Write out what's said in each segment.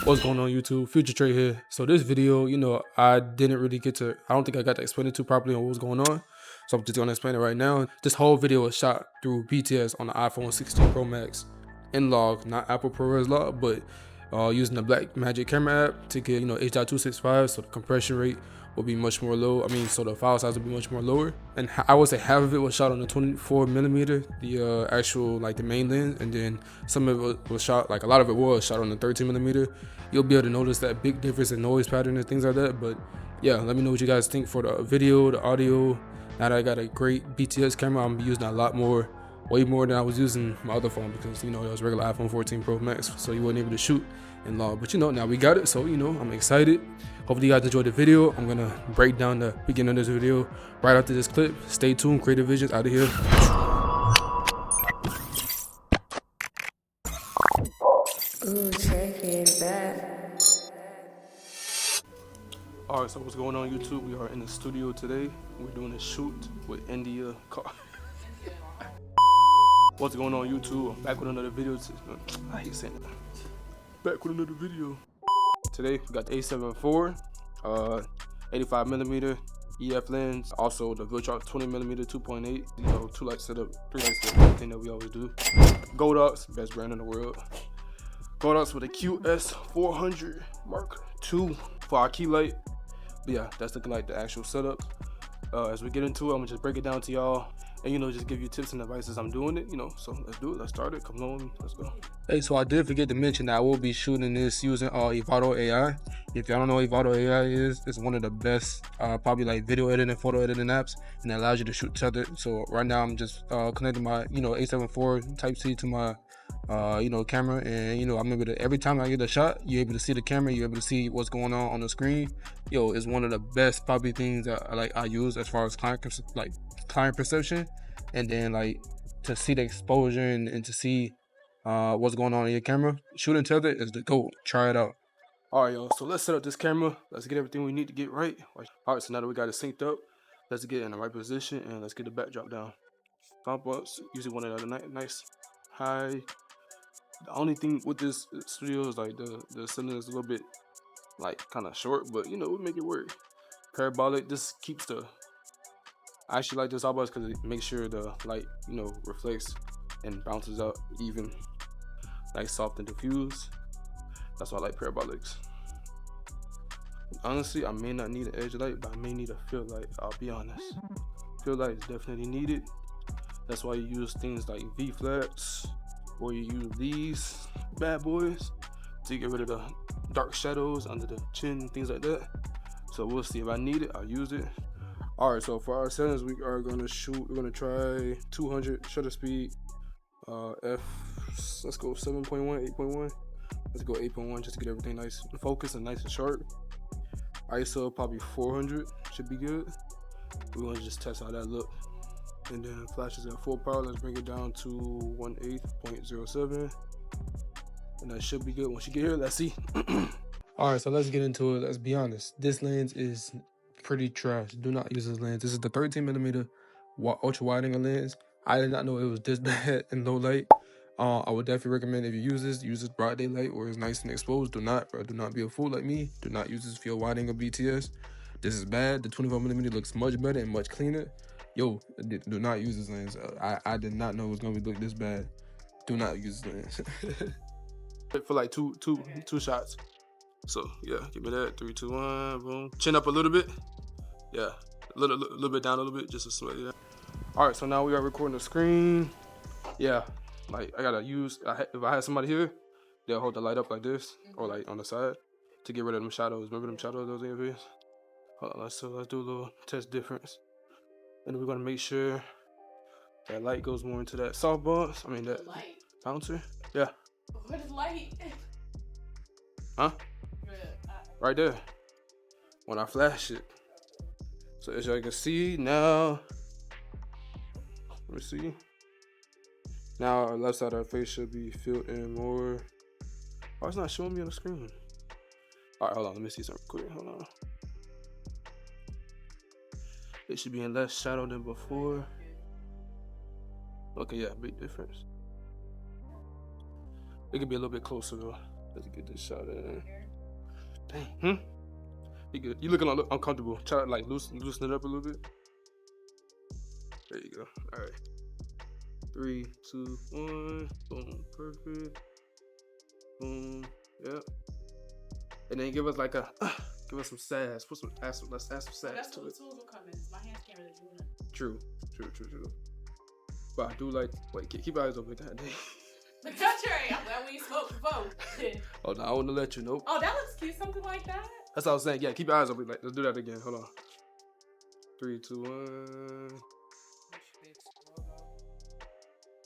What's going on YouTube? Future Trade here. So this video, I didn't really I don't think I got to explain it too properly on what was going on. So I'm just gonna explain it right now. This whole video was shot through BTS on the iPhone 16 Pro Max in log, not Apple ProRes log, but using the Blackmagic camera app to get H.265, so the compression rate will be much more low. So the file size will be much more lower. And I would say half of it was shot on the 24mm, the actual the main lens, and then some of it was shot, a lot of it was shot on the 13mm. You'll be able to notice that big difference in noise pattern and things like that. But yeah, let me know what you guys think for the video, the audio. Now that I got a great BTS camera, I'm gonna be using a lot more, way more than I was using my other phone, because it was regular iPhone 14 Pro Max, so you wasn't able to shoot in log. But now we got it, so I'm excited. Hopefully you guys enjoyed the video. I'm gonna break down the beginning of this video right after this clip. Stay tuned. Creative Visions out of here. Ooh, check it back. Alright, so what's going on YouTube? We are in the studio today. We're doing a shoot with India car. What's going on YouTube? I'm back with another video. I hate saying that. Back with another video. Today we got the A7 IV, 85mm EF lens, also the Evoto 20mm 2.8, 2 light setup, 3 light setup, everything that we always do. Godox, best brand in the world. Godox with a QS400 Mark II for our key light. But yeah, that's looking like the actual setup. As we get into it, I'm gonna just break it down to y'all and just give you tips and advice as I'm doing it, so let's do it. Let's start it. Come on, let's go. Hey, so I did forget to mention that I will be shooting this using Evoto AI. If y'all don't know what Evoto AI is, it's one of the best probably video editing, photo editing apps, and it allows you to shoot tethered. So right now I'm just connecting my A7 IV Type-C to my camera, and I'm able to, every time I get a shot, you're able to see the camera, you're able to see what's going on the screen. It's one of the best probably things that I use as far as client perception, and then to see the exposure and to see what's going on in your camera. Shooting tethered is the goal. Try it out. All right, y'all, so let's set up this camera. Let's get everything we need to get right. All right, so now that we got it synced up, let's get it in the right position and let's get the backdrop down. Stop ups, usually one of the nice high. The only thing with this studio is the ceiling is a little bit kind of short, but we make it work. Parabolic, this keeps I actually like this outbox because it makes sure the light reflects and bounces out even, nice, soft, and diffuse. That's why I like parabolics. Honestly, I may not need an edge light, but I may need a fill light. I'll be honest. Fill light is definitely needed. That's why you use things like V flats, or you use these bad boys to get rid of the dark shadows under the chin, things like that. So we'll see. If I need it, I'll use it. All right, so for our settings, we are gonna shoot. We're gonna try 200 shutter speed. Let's go 7.1, 8.1. Let's go 8.1 just to get everything nice and focused and nice and sharp. ISO probably 400 should be good. We're gonna just test how that look. And then flash is at full power. Let's bring it down to 1/8.07, and that should be good. Once you get here, let's see. All right, so let's get into it. Let's be honest. This lens is pretty trash. Do not use this lens. This is the 13mm ultra wide angle lens. I did not know it was this bad in low light. I would definitely recommend, if you use this broad daylight where it's nice and exposed. Do not be a fool like me. Do not use this for your wide angle BTS. This is bad. The 24mm looks much better and much cleaner. Yo, do not use this lens. I did not know it was gonna look this bad. Do not use this lens. For two shots. So yeah, give me that. 3, 2, 1, boom. Chin up a little bit. Yeah, a little bit down a little bit, just to sweat it out. All right, so now we are recording the screen. Yeah, I gotta use. If I had somebody here, they'll hold the light up like this, or on the side, to get rid of them shadows. Remember them shadows those AFs? Hold on, let's do a little test difference. And we're gonna make sure that light goes more into that softbox. That light bouncer. Yeah. What is light? Huh? Right there. When I flash it. So as y'all can see now, let me see. Now our left side of our face should be filled in more. Oh, it's not showing me on the screen. All right, hold on. Let me see something quick. Hold on. It should be in less shadow than before. Okay, yeah, big difference. It could be a little bit closer though. Let's get this shot in. Dang. You good? You looking uncomfortable. Try to like loosen it up a little bit. There you go. All right. 3, 2, 1. Boom. Perfect. Boom. Yep. And then give us like a give us some sass. Let's add some sass. That's to what it. the tools will come in. My hands can't really do that. True. But I do like. Wait, keep your eyes open. God dang. The country. I'm glad we spoke before. Oh no, I want to let you know. Oh, that looks cute. Something like that. That's what I was saying. Yeah, keep your eyes open. Like, let's do that again. Hold on. 3, 2, 1.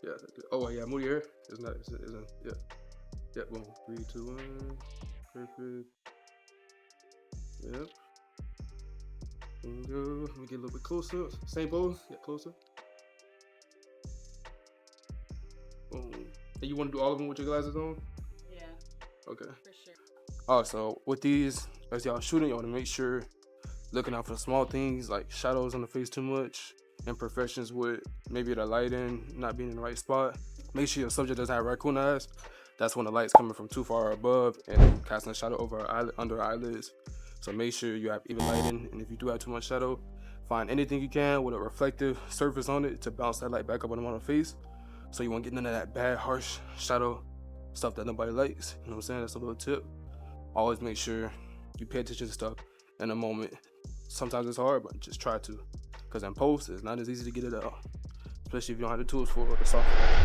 Yeah. Oh yeah, move your hair. It's not. Yeah. Yeah. Boom. 3, 2, 1. Perfect. Yep. There we go. Let me get a little bit closer. Same pose. Yeah, closer. Boom. And you want to do all of them with your glasses on? Yeah. Okay. For sure. Also, with these, as y'all shooting, you want to make sure looking out for the small things like shadows on the face too much, imperfections with maybe the lighting not being in the right spot. Make sure your subject doesn't have raccoon eyes. That's when the light's coming from too far above and casting a shadow over under her eyelids. So make sure you have even lighting, and if you do have too much shadow, find anything you can with a reflective surface on it to bounce that light back up on them on the face. So you won't get none of that bad, harsh shadow stuff that nobody likes. You know what I'm saying? That's a little tip. Always make sure you pay attention to stuff in a moment. Sometimes it's hard, but just try to. Because in post, it's not as easy to get it out. Especially if you don't have the tools for it or the software.